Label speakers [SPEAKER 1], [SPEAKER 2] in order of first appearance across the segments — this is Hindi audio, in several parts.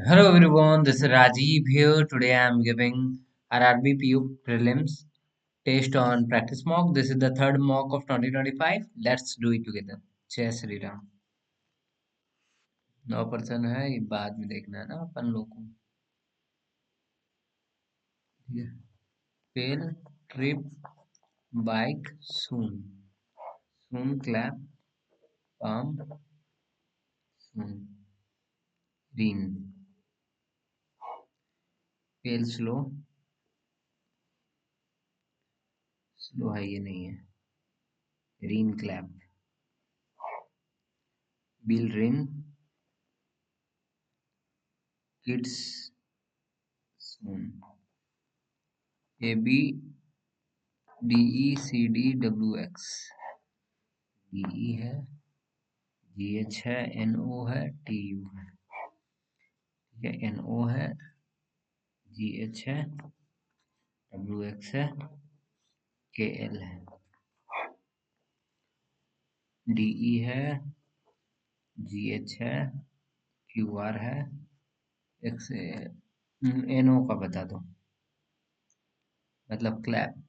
[SPEAKER 1] Hello everyone, this is Rajiv here. Today I am giving RRB PU prelims test on practice mock. This is the third mock of 2025. Let's do it together. जय श्री राम। 9% है, ये बाद में देखना है ना अपन लोग को। ठीक है। Pale trip bike soon soon clap palm soon रीन पेल स्लो स्लो है, ये नहीं है। रीन क्लैप बिल रिन kids soon A B D E C D W X D E है जी एच है एन ओ है टी यू है। ठीक है, एन ओ है जी एच है डब्ल्यू एक्स है के एल है डी ई है जी एच है क्यू आर है एक्स एन ओ का बता दो, मतलब क्लैप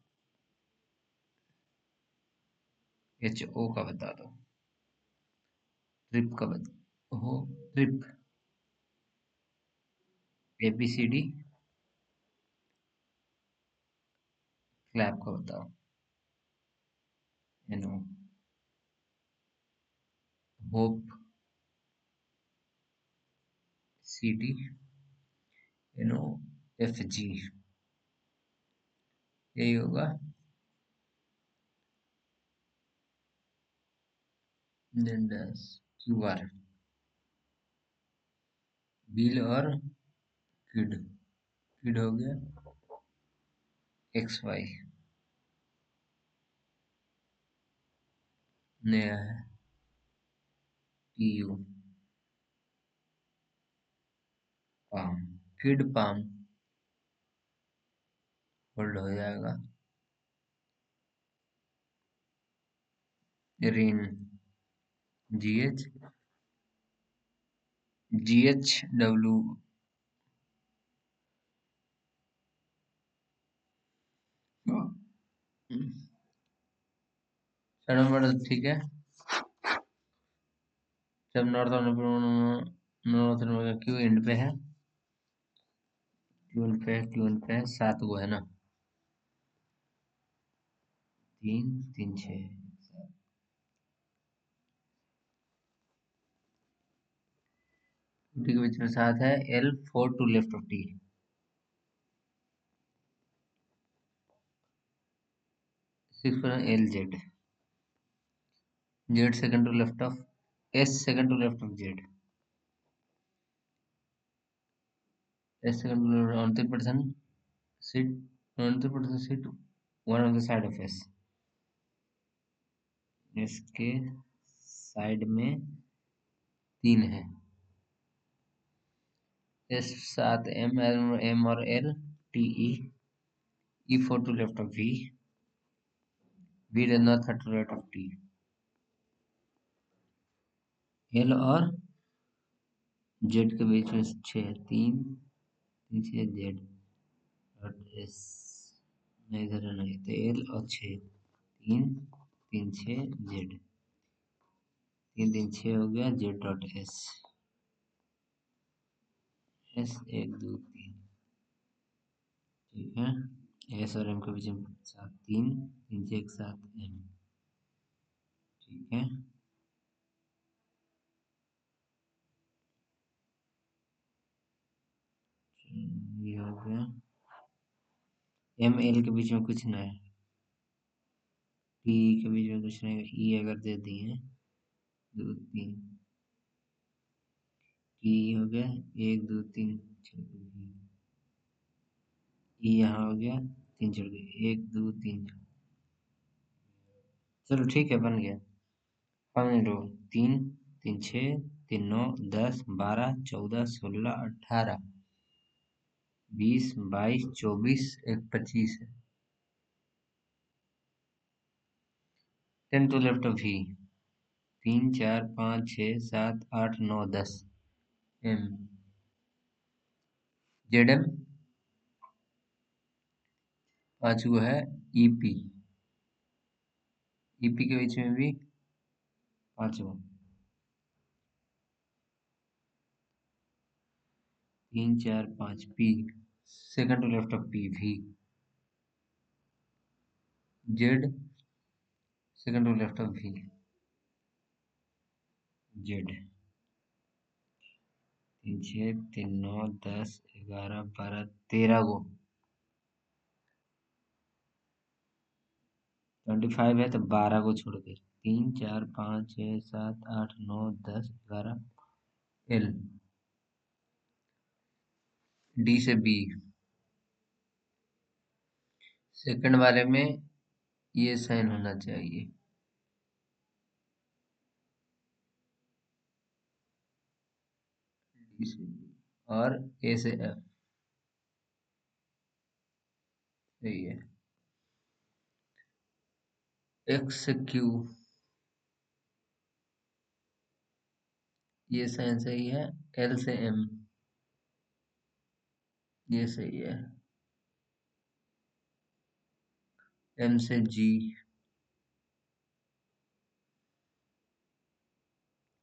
[SPEAKER 1] एच ओ का बता दो। ट्रिप का बता हो trip A B C D clap का बताओ N O. Hope C D N O F G, यही होगा। Then dash Q R bill और किड किड हो गया एक्स वाई नया है T U palm kid palm hold हो जाएगा। रीन G H G H W ठीक है। जब नॉर्थ क्यू एंड पे है क्यू एंड पे है 7 गो है ना, 3 3 6 टी के बीच में 7 है L 4 to left of T 6 पर L Z Z second to left of S second to left of Z S second to left on 3% sit 3% sit one on the side of S इसके साइड में 3 है एस 7 एम एम और L T E 4 to left of V does not to right of T L और जेड के बीच में 6 3 3 6 जेड डॉट एस नहीं, इधर नहीं तो एल और 6 3 3 6 जेड 3 3 6 हो गया जेड डॉट एस एस 1 2 3। ठीक है, एस और एम के बीच में 7 3 3 से एक साथ एम। ठीक है, ये हो गया एम एल के बीच में कुछ नहीं है टी के बीच में कुछ नहीं ई अगर दे दिए 2 3 टी हो गया 1 2 3 ई यहाँ हो गया 3 चढ़ गए 1 2 3। चलो ठीक है, बन गया। पाँच रो 3 3 6 3 9 10 12 14 16 18 20 22 24 एक 25 है 10 टू लेफ्ट ऑफ ही 3 4 5 6 7 8 9 10 एम जेड एम, पांचवा है ईपी, ईपी के बीच में भी पांचवा, तीन चार पांच, P, second to left of P, V, Z, second to left of V, Z, तीन छः, तीन नौ, 10, 11, 12, 13 को, 25 है तो 12 को छोड़ के, 3 4 5 6 7 8 9 10 11, एल, डी से बी, सेकंड वाले में ये साइन होना चाहिए, डी से बी, और ए से एफ, सही है, एक्स से क्यू, ये साइन सही है, एल से एम, ये सही है, एम से जी,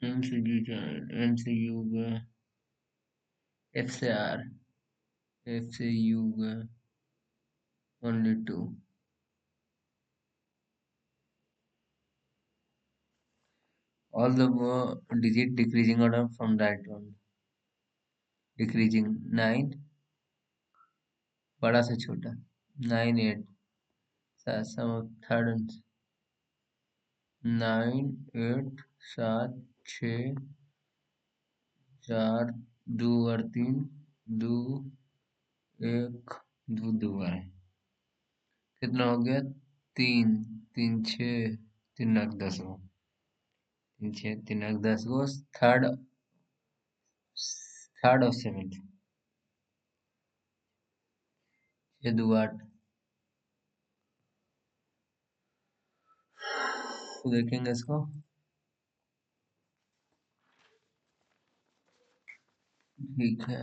[SPEAKER 1] एम से जी, एम से यू गया, एफ से आर, एफ से यू गया, only two, all the digit decreasing order from right one, decreasing 9, बड़ा से छोटा, 9 8, सम ऑफ थर्ड, 9 8 7 6 4 2 और 3 2 1 2 2 है, कितना हो गया, 3 3 6, 3 9 10 को, 3 6 3 9 10 को, थर्ड, थर्ड और सेवेंथ, 6 2 8, तो देखेंगे इसको, ठीक है,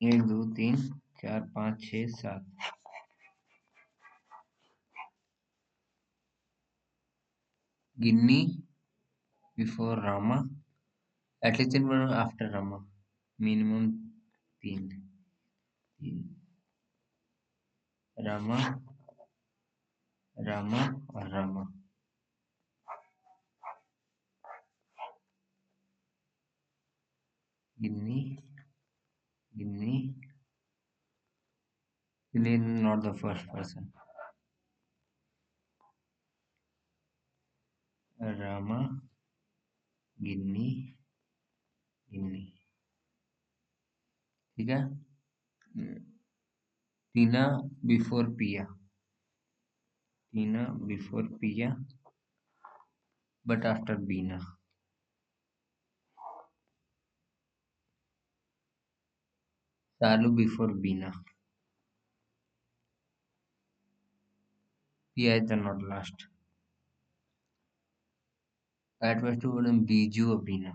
[SPEAKER 1] 1 2 3 4 5 6 7, Ginni before Rama, at least in after Rama, minimum 3 3, Rama Rama और Rama, Ginni Ginni, Ginni not the first person, Rama Ginni Ginni, ठीक है, Tina before Piya, Tina before Piya but after Bina, Salu before Bina, Piya is the not last, that was to Biju और बीना,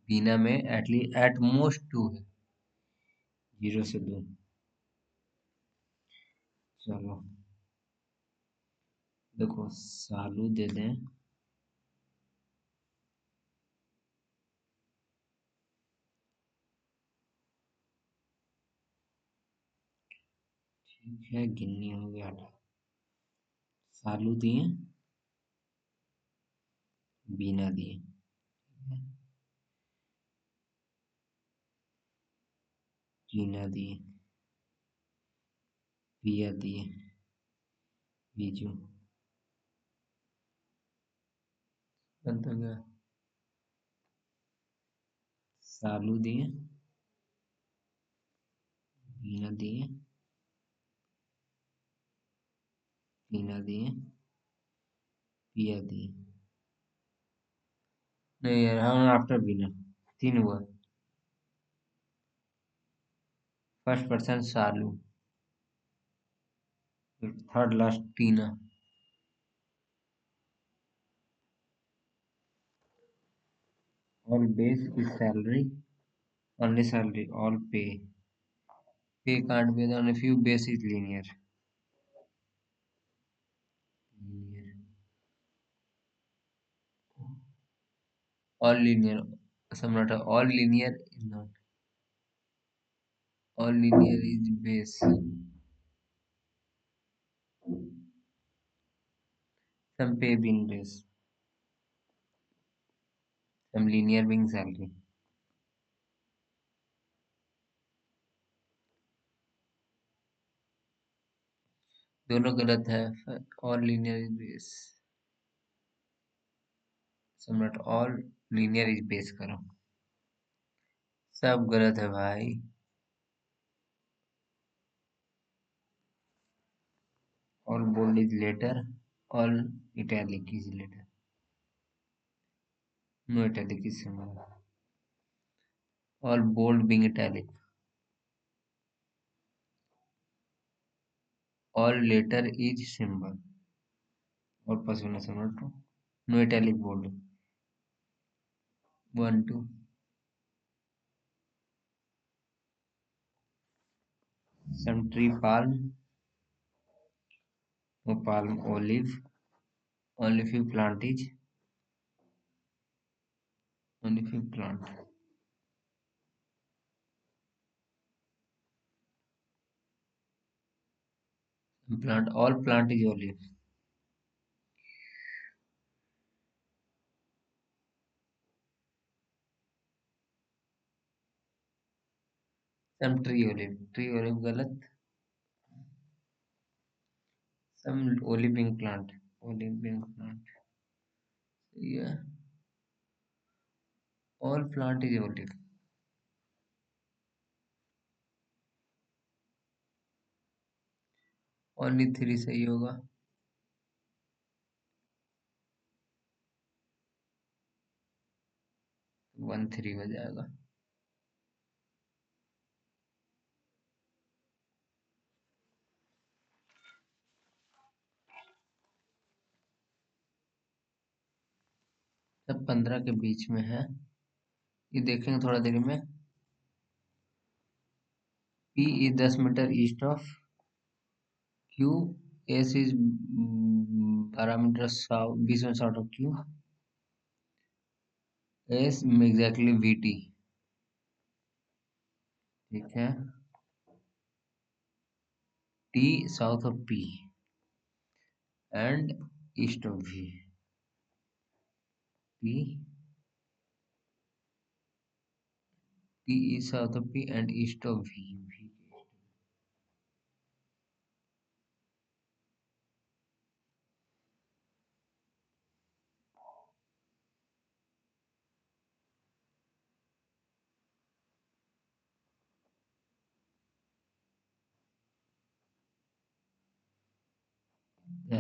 [SPEAKER 1] बीना में एटलीस्ट एट मोस्ट 2 है, 0 से 2, चलो देखो सालू दे दें, ठीक है, गिन्नी हो गया, सालू दिए, बीना दिए, टीना दिए, पिया दिए, बीजू, बंद हो गया, सालू दिए, बीना दिए, टीना दिए, पिया दिए, नहीं यार, हम आफ्टर बीना, 3 हुआ, first person Salu, third last Tina, All base is salary. Only salary. All pay. Pay can't be done if you base is linear. Linear. All linear. Some not all linear is not. All linear is base. Some pay being base. Some linear being salary. दोनों गलत है. All linear is base. Some not all linear is base करो. सब गलत है भाई. All bold is later. All italic is later. No italic is symbol. All bold being italic. All later is symbol. All personal symbol true. No italic bold. 1 2. Some tree palm. No palm olive. Only few plantage. Only few plant. Plant all plant is olive. Some tree olive. Tree olive गलत. Some olive being plant. Olive being plant. Yeah. All plant is olive. Only 3 सही होगा. 1 3 हो जाएगा. सब 15 के बीच में है. ये देखेंगे थोड़ा देर में. P is 10 metre east of Q. S is 12 metre south 20 में south of Q. S exactly VT. ठीक है. T south of P and east of V. P is south of P and east of V.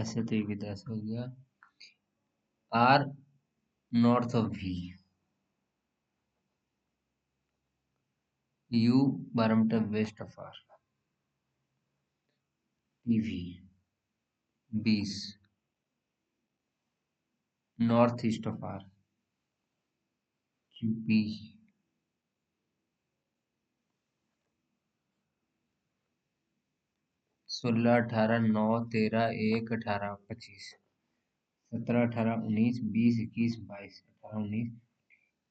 [SPEAKER 1] ऐसे तो ये भी 10 हो गया. R north of V. U 12 metre west of R. PV 20 north east of R. QP 16 18 9 13 1 18 25 17 18 19 20 21 22 18 19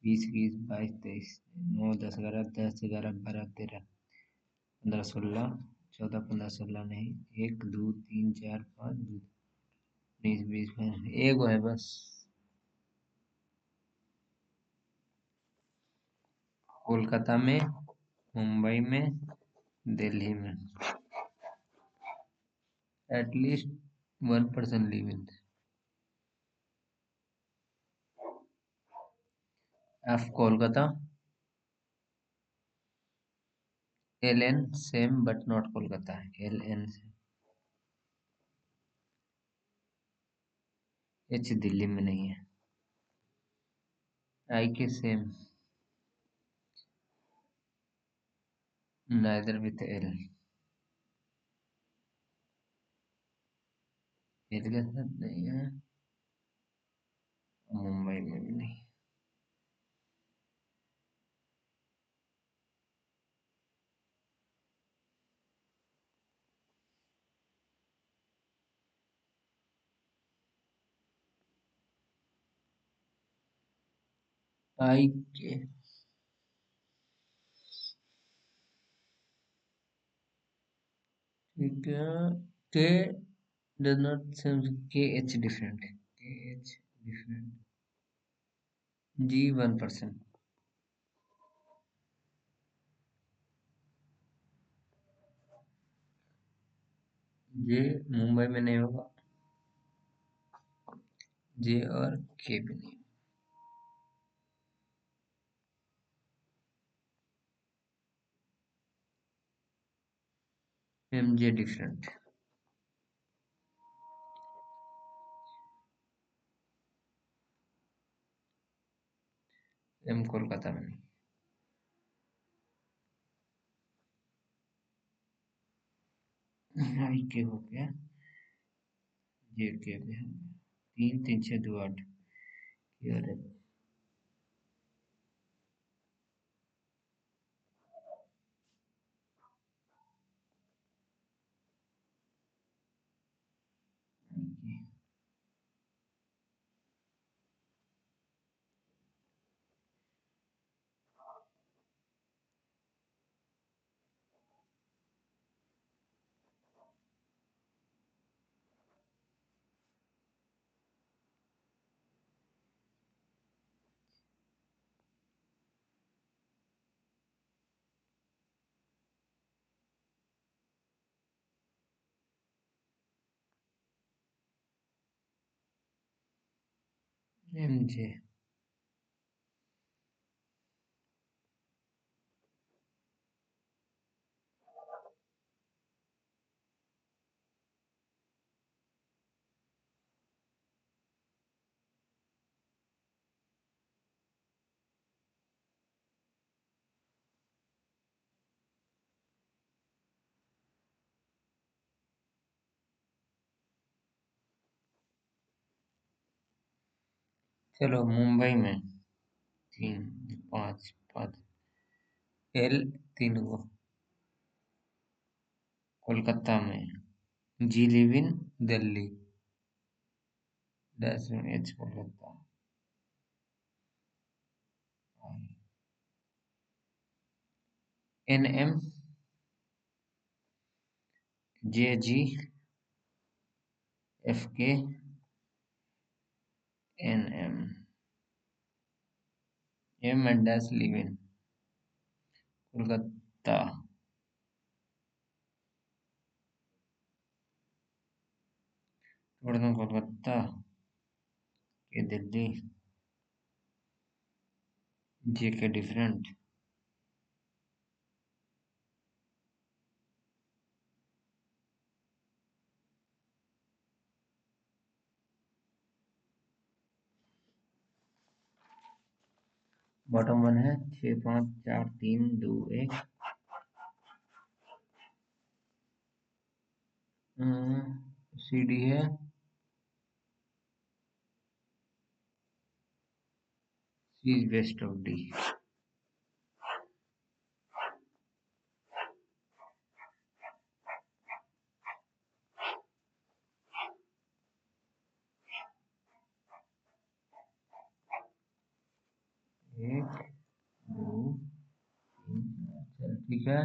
[SPEAKER 1] 20 21 22 23 9 10 11 10 11 12 13 15 16 14 15 16 नहीं 1 2 3 4 5 19 20 एक है बस. कोलकाता में, मुंबई में, दिल्ली में. At least one person live in. F Kolkata. LN same but not Kolkata. LN H Delhi में नहीं है. I के same. Neither with L. L के साथ नहीं है. मुंबई में भी नहीं. I K. ठीक है। K does not seem KH different. KH different. G 1%. J Mumbai में नहीं होगा। J और K भी नहीं। MJ different. M कोलकाता में नहीं। I K हो गया। J K भी हो गया। 3 3 6 2 8। Here है। MJ। चलो मुंबई में 3 5 5 L 3 को। कोलकाता में G live in Delhi. Dash में H Kolkata. NM JG FK NM M and dash live in Kolkata. Kolkata के दिल्ली। J के डिफरेंट। बॉटम वन है 6 5 4 3 2 1। CD है C is west of D। एक 2 3 4 चल ठीक है।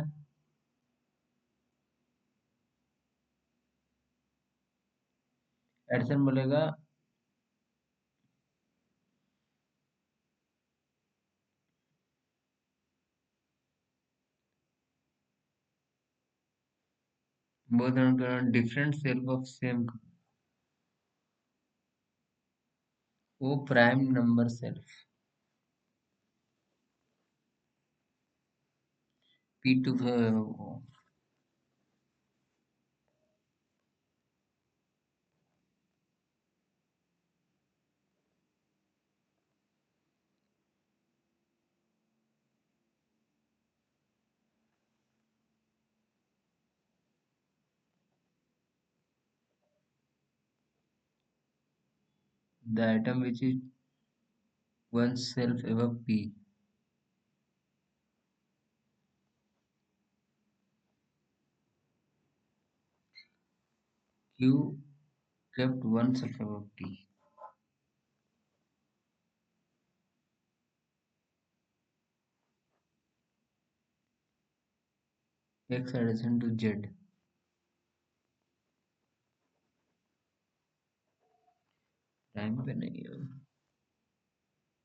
[SPEAKER 1] एडिशन बोलेगा both are different self of same O prime number self। P2 the atom which is one self above P। Q kept one self above T। X addition to Z, time पे नहीं है।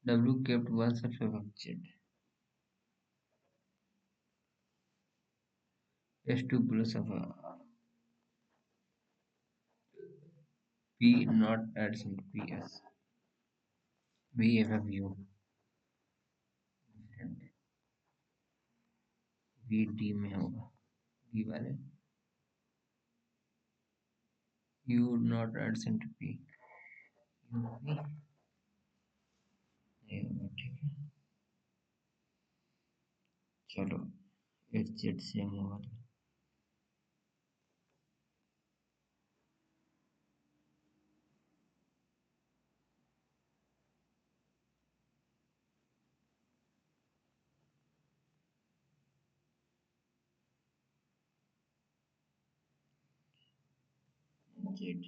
[SPEAKER 1] डब्ल्यू केप्ट वन सबसे जेड, S to plus of P not addition to P S, V F F U, V D में होगा, डी वाले U not addition to P, U P नहीं होगा, ठीक है। चलो एच जेड सेम होगा, जेड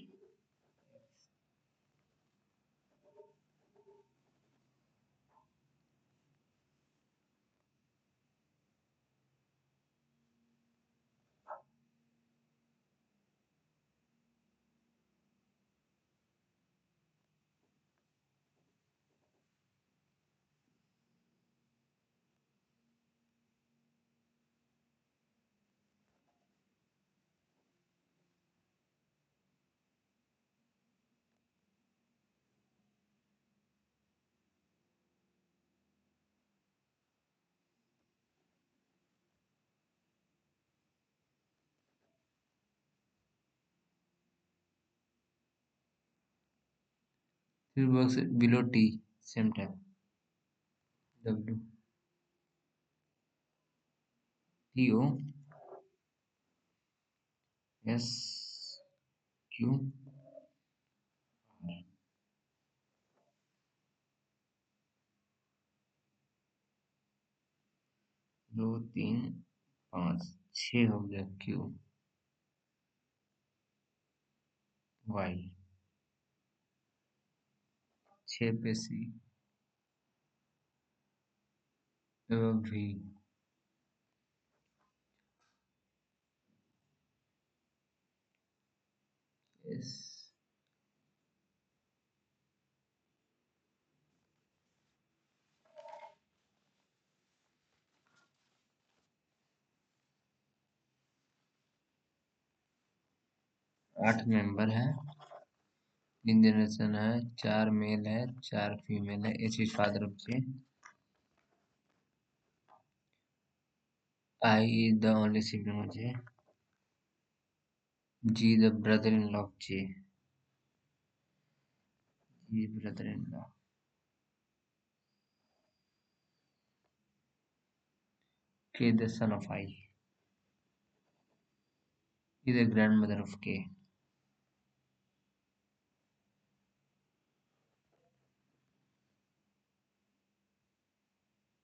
[SPEAKER 1] फिर box below T same type, W T O S Q, 2 3 5 6 हो गया, क्यू वाई, 6 पे सी, वी एस, 8 मेंबर है, 3 जनरेशन है, 4 मेल है, 4 फीमेल है, H is father of J, I is the only sibling of J, G the brother in law of J, G brother in law, K the son of I, E the grand mother of K,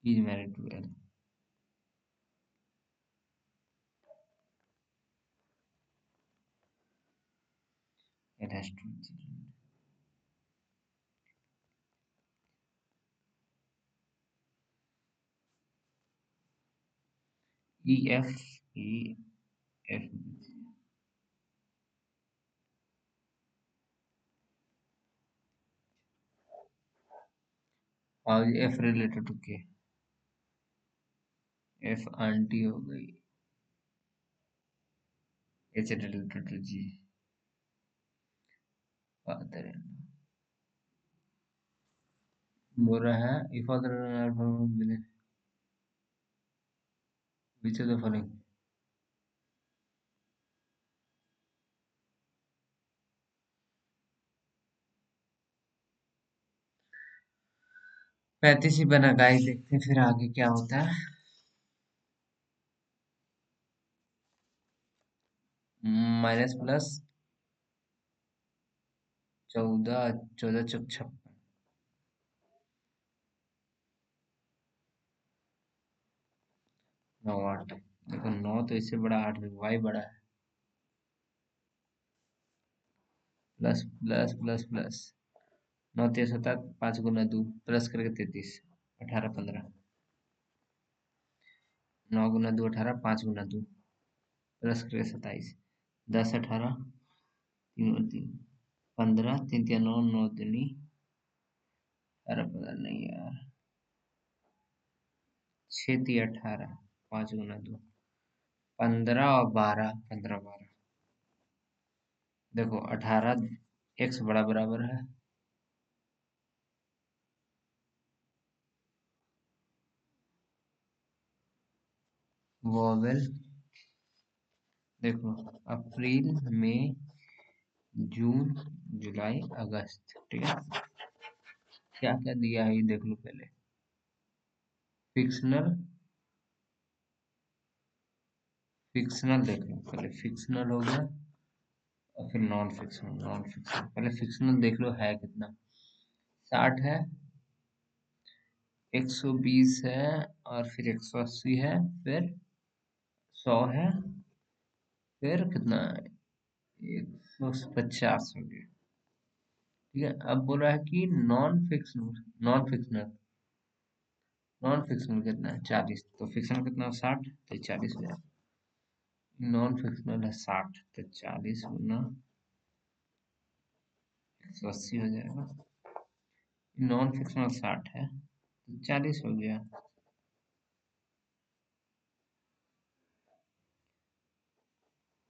[SPEAKER 1] is married to L, L has 2 children, E F, E F, और F related to K, F aunty हो गई, H related to G father in, बोल रहा है if father which of the following, 35 ही बना गाइस, देखते हैं फिर आगे क्या होता है। माइनस प्लस 14, 14 चौक 56, 9 8, देखो 9 तो इससे बड़ा, 8 में वाई बड़ा है, प्लस प्लस प्लस प्लस, 9 3 7 5 गुना 2 प्लस करके 33, 18 15, 9 गुना 2 18, 5 गुना 2 प्लस करें 27, 10 18 3 और 3 15, 3 3 9 9 दूनी, अरे पता नहीं यार, 6 3 18, 5 गुना 2 15 और 12, 15 12, देखो 18 x बड़ा बराबर है, वोवेल, देखो अप्रैल मई जून जुलाई अगस्त, ठीक है। क्या क्या दिया है ये देख लो पहले। फिक्शनल, फिक्शनल देख लो पहले, फिक्शनल हो गया और फिर नॉन फिक्शनल, नॉन फिक्शनल पहले फिक्शनल देख लो है कितना। 60 है, 120 है, और फिर 180 है, फिर 100 है, फिर कितना है, 150 हो गया, ठीक है। अब बोल रहा है कि non fictional, non fictional, non fictional कितना है 40, तो फिक्शनल कितना 60, तो 40 हो जाएगा। नॉन फिक्शनल है 60, तो 40 गुना 180 हो जाएगा। नॉन फिक्शनल 60 है, तो 40 हो गया।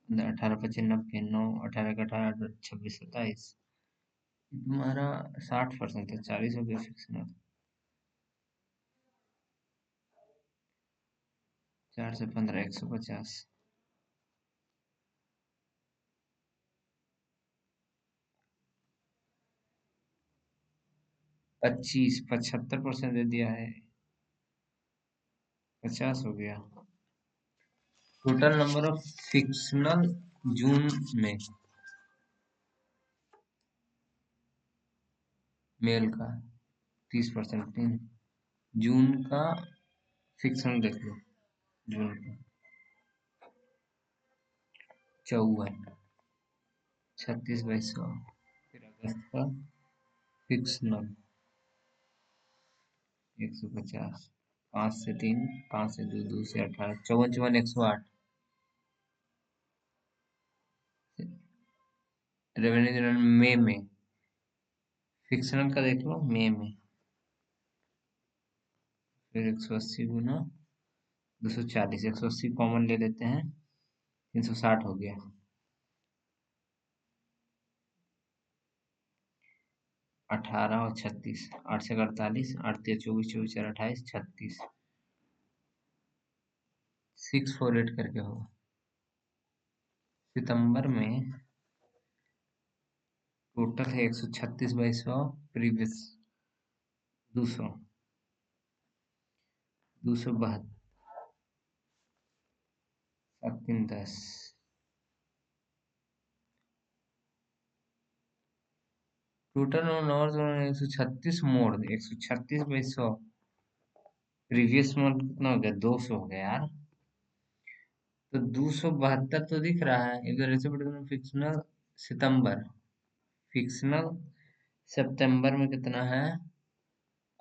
[SPEAKER 1] 18 25 90, 9 18 का 18 26 27, तुम्हारा 60% है, 40 हो गया फिक्शनल। 4 से 15 150, 25 75% दे दिया है, 50 हो गया। टोटल नंबर ऑफ फिक्शनल जून में, मेल का 30%, 3 जून का फिक्शनल देख लो, जून का 54, 36/100, फिर अगस्त का फिक्शनल 150, 5 से 3, 5 से 2, 2 से 18, 54 54 108, रेवेन्यू जनरल मई में, फिक्शनल का देख लो मई में, फिर 180 गुना 240, 180 कॉमन ले लेते हैं, 360 हो गया। 18 और 36, 8 से 48, 8 3 24, 24 4 28, 36, 648 करके होगा। सितंबर में टोटल है 136/100, प्रीवियस 200, 272, 7 3 10, टोटल नंबर 136 मोड़ 136/100, प्रीवियस मंथ कितना हो गया 200 हो गया यार, तो 272 तो दिख रहा है इधर ऐसे, बट फिक्शनल सितंबर, फिक्शनल सितंबर में कितना है,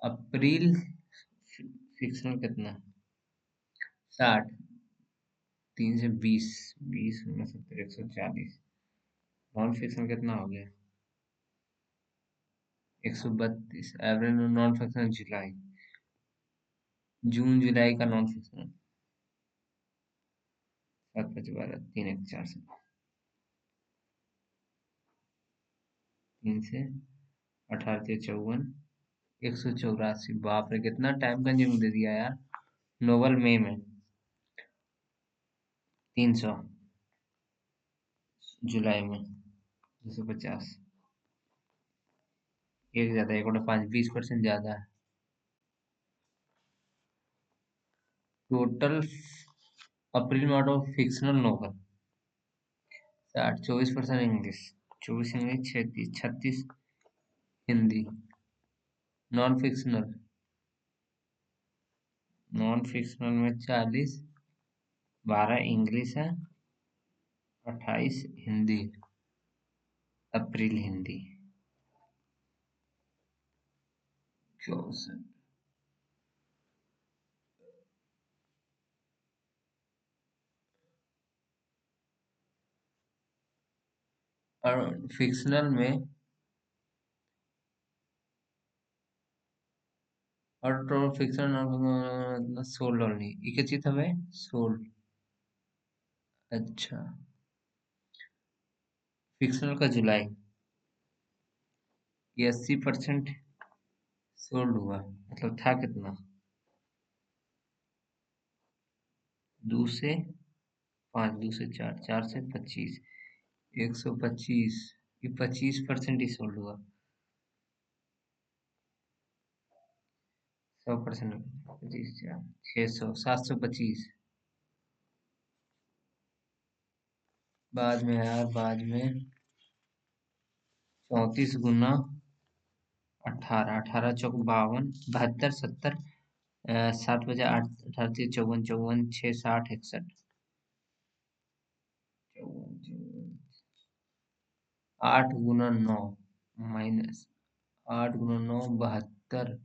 [SPEAKER 1] अप्रैल फिक्शनल कितना 60, 3 से 20, 20 में 70, 140, नॉन फिक्शनल कितना हो गया 132, एवरेज नॉन फिक्शनल जुलाई, जून जुलाई का नॉन फिक्शनल 7 5 12, 3 1 4 से 3 से 18 से 54, 184, बाप रे कितना टाइम कंज्यूम दे दिया यार। नोवेल मई में 300, जुलाई में 250, एक ज्यादा, 1 5 20% ज्यादा है। टोटल अप्रैल में of fictional novel 60, 24% English, 24 English, 36 36 Hindi, non fictional, non fictional में 40, 12 इंग्लिश है, 28 हिंदी, अप्रैल हिंदी 64। और फिक्शनल में और तो फिक्शनल सोल ओनली एक ही चीज हमें सोल। अच्छा, फिक्शनल का जुलाई ये 80% सोल्ड हुआ, मतलब था कितना? 2 से 5, 2 से 4, 4 से 25, 125, ये 25% ही सोल्ड हुआ। 100%, 25, 600, 725। बाद में यार, बाद में 34 गुना 18, 18 चौक 52, 72, 70, 7 बजे 8, 18, 54, 54, 6, 60, 61, 8 गुना 9 माइनस 8 गुना 9, 72/2,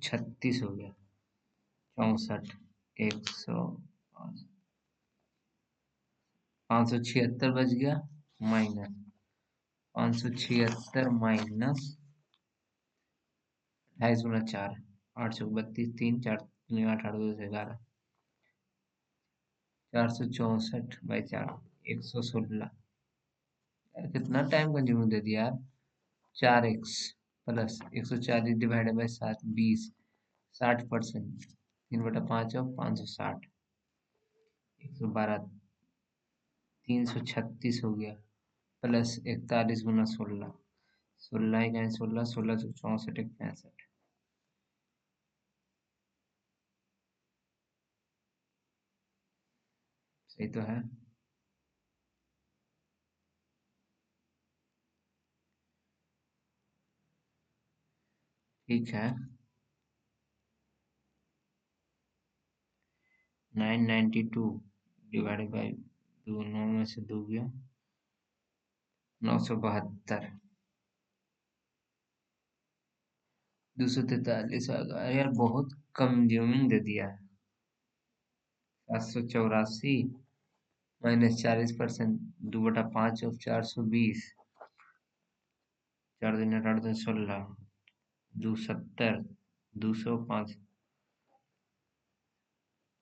[SPEAKER 1] 36 हो गया। 64, 100, 576 बच गया, माइनस 576 माइनस 28 गुना 4, 8 चौक 32, 3, 4 8, 8 2 से 11, 464/4, 116। यार कितना टाइम कंज्यूम दे दिया यार। 4x प्लस 140 डिवाइडेड बाई 7, 20, 60%, 3/5 और 560, 112, 336 हो गया, प्लस 41 गुना 16, 16 ही 16, 16 चौक 64, 65। सही तो है। ठीक है। 992 डिवाइडेड बाई 2, 9 में से 2 गया, 972, 243 आ गया। अरे यार बहुत कंज्यूमिंग दे दिया है। 784 माइनस 40%, 2/5 और 420, 4 दूनी 8, 8 दूनी 16, 270, 205,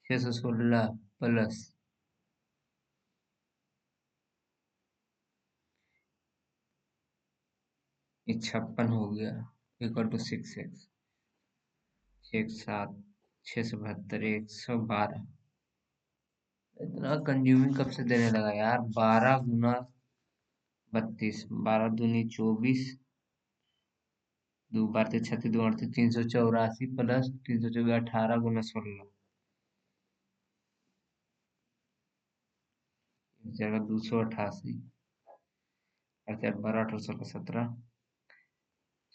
[SPEAKER 1] 616 प्लस 56 हो गया, इक्वल टू 6x, 6 7, 672, 112। इतना कंज्यूमिंग कब से देने लगा यार? 12 गुना 32, 12 दूनी 24, 2 12 36, 2 384 प्लस 324, 18 गुना 16, जगह 288, 12 18 16 17,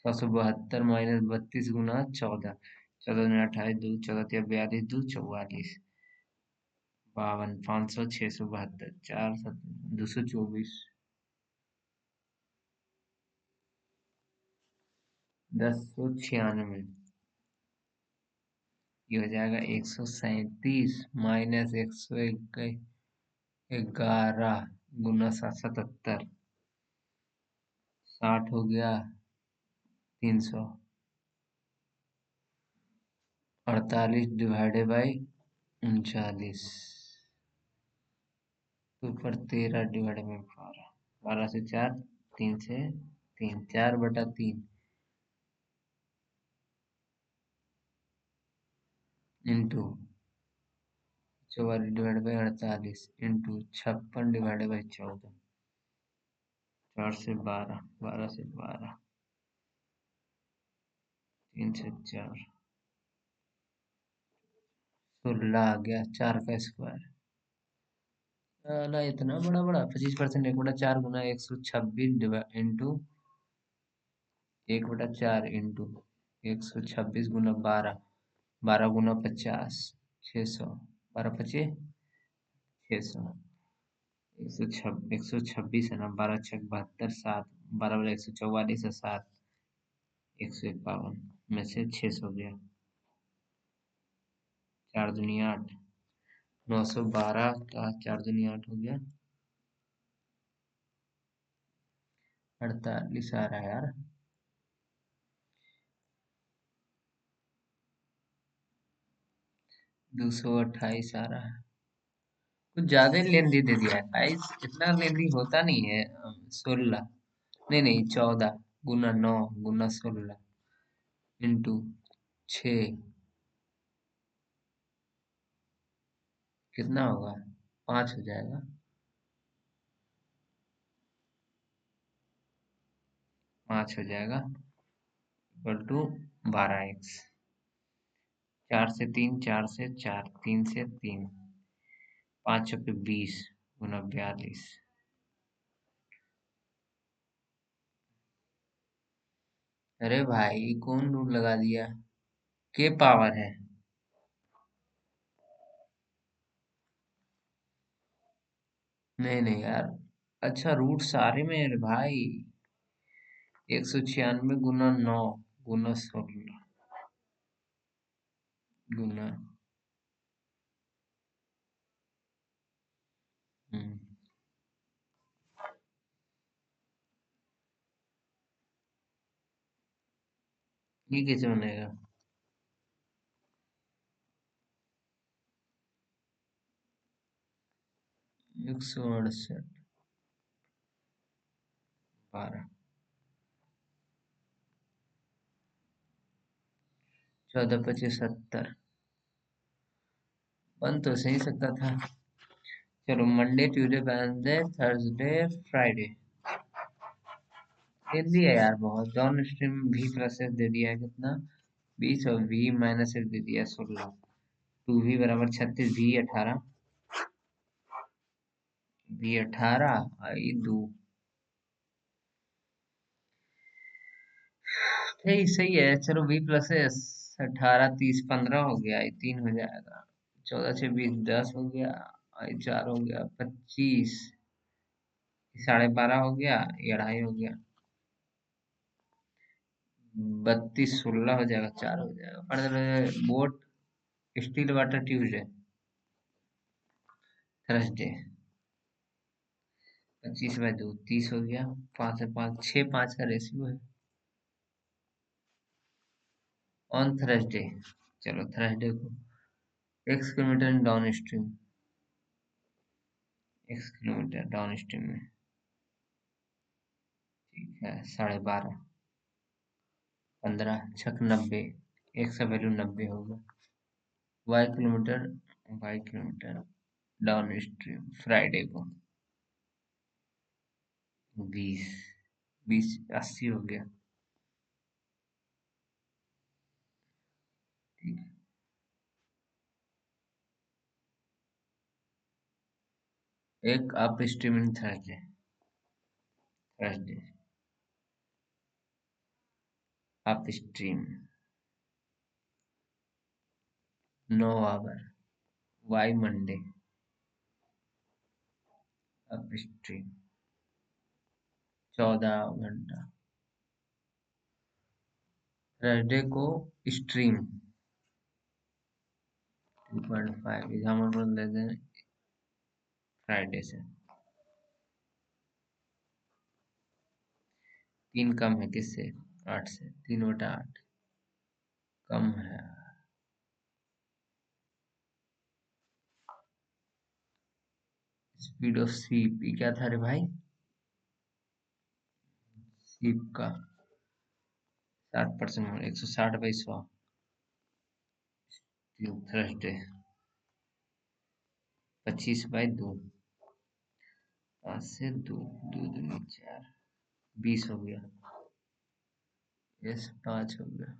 [SPEAKER 1] 672 माइनस 32 गुना 14, 14 दूनी 28, 2 14 42, 2 44, 52, 500, 672, 224, 1096। ये हो जाएगा 137 माइनस 111 गुना 777, 60 हो गया, 300, 48 डिवाइडेड बाई 39, ऊपर 13 डिवाइडेड बाई 12, 12 से 4, 3 से 3, 4/3, into 44 divided by 48, into 56 divided by 14, 4 से 12, 12 से 12, 3 से 4, 16 आ गया, 4 का स्क्वायर। ना इतना बड़ा बड़ा 25%, 1/4 गुना 126 इंटू 1/4 इंटू 126 गुना 12, 12 गुना 50, 600, 12 25, 600, 126 है ना, 12 6 72, 7, 12 144 है, 7, 151 में से 600 गया, 4 दूनी 8, 912 का 4 दूनी 8 हो गया, 48 आ रहा है यार। 228 आ रहा है। कुछ ज्यादा लेंदी दे दिया है गाइस, इतना लेंदी होता नहीं है। 16, नहीं नहीं 14 गुना 9 गुना 16 इंटू 6 कितना होगा? 5 हो जाएगा। 5 हो जाएगा इक्वल टू 12x। 4 से 3, 4 से 4, 3 से 3, 5 चौके 20 गुना 42। अरे भाई कौन रूट लगा दिया? के पावर है। नहीं नहीं यार, अच्छा रूट सारे में है रे भाई। 196 गुना 9 गुना 16 गुना। हम्म, ये कैसे बनेगा? 168 12, 14 25 70। बन तो सही सकता था। चलो Monday Tuesday Wednesday Thursday Friday दे दिया यार बहुत। डाउन स्ट्रीम भी प्रोसेस दे दिया है कितना? 20 और v माइनस एक दे दिया 16। 2v बराबर 36, v18 आई 2। सही सही है। चलो v प्लस 18 30 15 हो गया, ये 3 हो जाएगा। 14 से 20 10 हो गया, आई 4 हो गया 25, 12.5 हो गया, ये 2.5 हो गया। 32 16 हो जाएगा, 4 हो जाएगा। Boat still water Tuesday Thursday. 25/2 30 हो गया। 5 से 5 6 5 का रेशियो है। ऑन थर्सडे, चलो थर्सडे को x kilometre down stream, x kilometre down stream में। ठीक है 12.5, 15 छक 90, x का वैल्यू 90 होगा। y kilometre, y kilometre down stream Friday को 20, 20 80 हो गया। ठीक है। एक up streaming Thursday, Thursday up stream 9 hour. y Monday up stream 14 घंटा। थर्सडे को स्ट्रीम 2.5 एग्जाम्पल ले दें फ्राइडे से। 3 कम है किससे? 8 से। 3/8 कम है। स्पीड ऑफ स्वीप ये क्या था रे भाई? स्वीप का 60%, 160/100। थर्सडे 25/2, 5 से 2, 2 दूनी 4, 20 हो गया। यस 5 हो गया।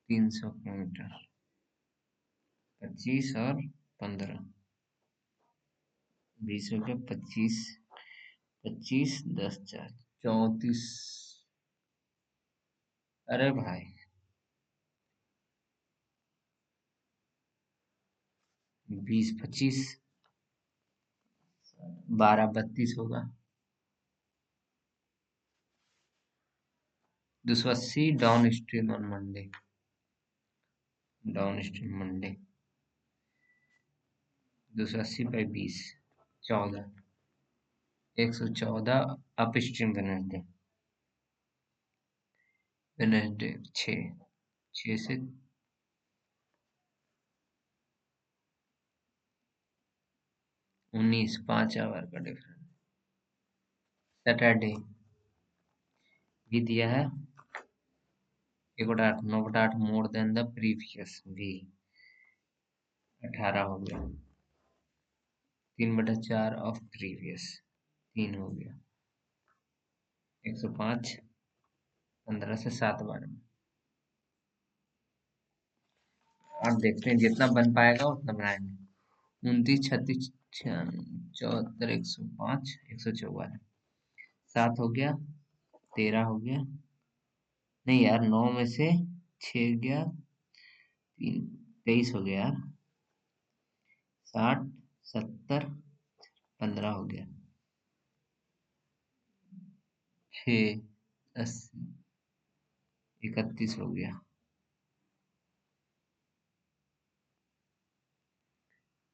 [SPEAKER 1] 300 किलोमीटर। 25 और 15, 20 हो गया। 25 25 10 4 34। अरे भाई 20 25 12 32 होगा। 280 down stream on Monday, down stream Monday 280/20 14, 114 upstream Wednesday. Wednesday 6 से 19, 5 आवर का डिफरेंस। सैटरडे भी दिया है 1/8, 9/8 मोर देन द प्रीवियस भी 18 हो गया। 3/4 ऑफ प्रीवियस 3 हो गया। 105 15 से 7 बार में। अब देखते हैं जितना बन पाएगा उतना बनाएंगे। 29, 36, 74, 105, 144। 7 हो गया, 13 हो गया, नहीं यार 9 में से 6 गया, 3, 23 हो गया यार। 60, 70, 15 हो गया। 6, 80, 31 हो गया।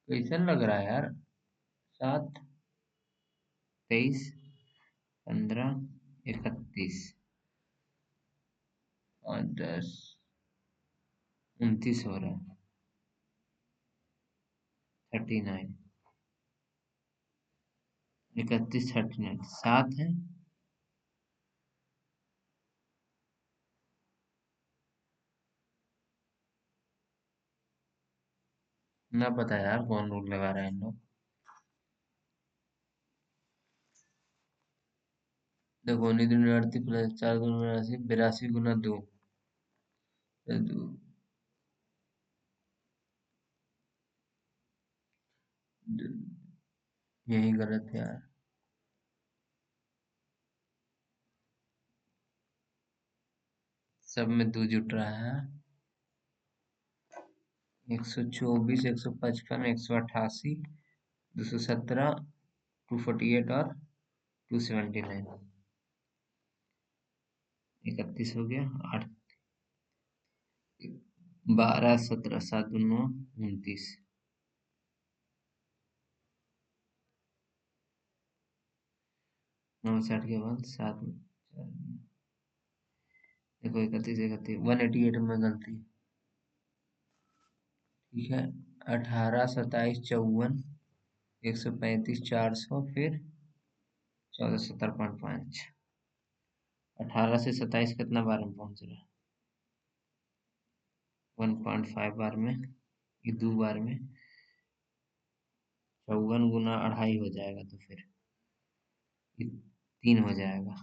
[SPEAKER 1] कैसन लग रहा है यार। 7, 23, 15, 31 और 10, 29 हो रहा है। 39, 31, 39, 7 है। ना पता यार कौन रूल लगा रहा है इन लोग। देखो 19 38 प्लस 4 गुना 82, 82 गुना 2, यही गलत है यार। सब में 2 जुट रहा है। 124, 155, 188, 217, 248 और 279। 31 हो गया। 8, 12, 17, 7 9, 29। 9 60 के बाद 7 देखो 31, 31, 188 में गलती। ठीक है। 18, 27, 54, 135, 400, फिर 14, 70.5। 18 से 27 कितना बार में पहुंच रहा है? 1.5 बार में, ये 2 बार में। 54 गुना 2.5 हो जाएगा, तो फिर ये 3 हो जाएगा।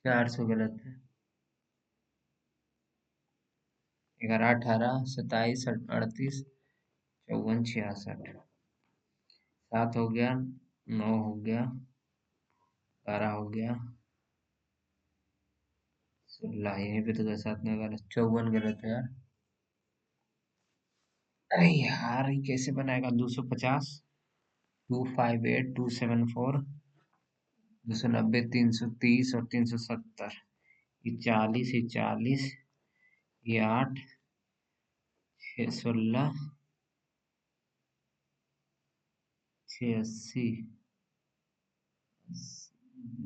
[SPEAKER 1] 400 गलत है। 11, 18, 27, 38, 54, 66। 7 हो गया, 9 हो गया, 12 हो गया, 16। यहीं पे तो गया 7 में 11, 54 गलत है यार। अरे यार ये कैसे बनाएगा? 250, 258, 274, 290, 330 और 370। ये 40, ये 40, ये 8, 16, 680,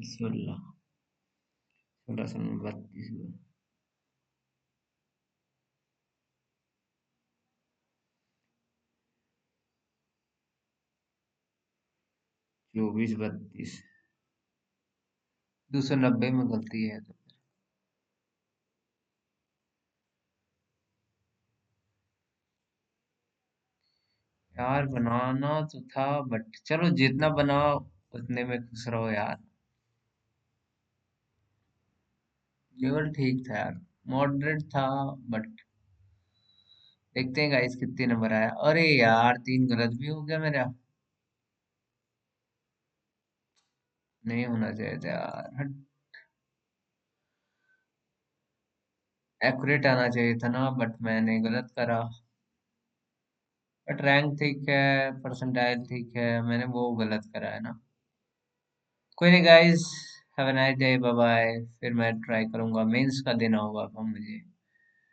[SPEAKER 1] 16, 16 32, 24, 32। 290 में गलती है तो। यार बनाना तो था, बट चलो जितना बनाओ उतने में खुश रहो यार। लेवल ठीक था यार, मॉडरेट था, बट देखते हैं गाइस कितने नंबर आया। अरे यार 3 गलत भी हो गया मेरा। नहीं होना चाहिए था यार। एक्यूरेट आना चाहिए था ना, बट मैंने गलत करा। बट रैंक ठीक है, परसेंटाइल ठीक है, मैंने वो गलत करा है ना। कोई नहीं guys, have a nice day, bye bye. फिर मैं ट्राई करूंगा, मेंस का देना होगा अब मुझे।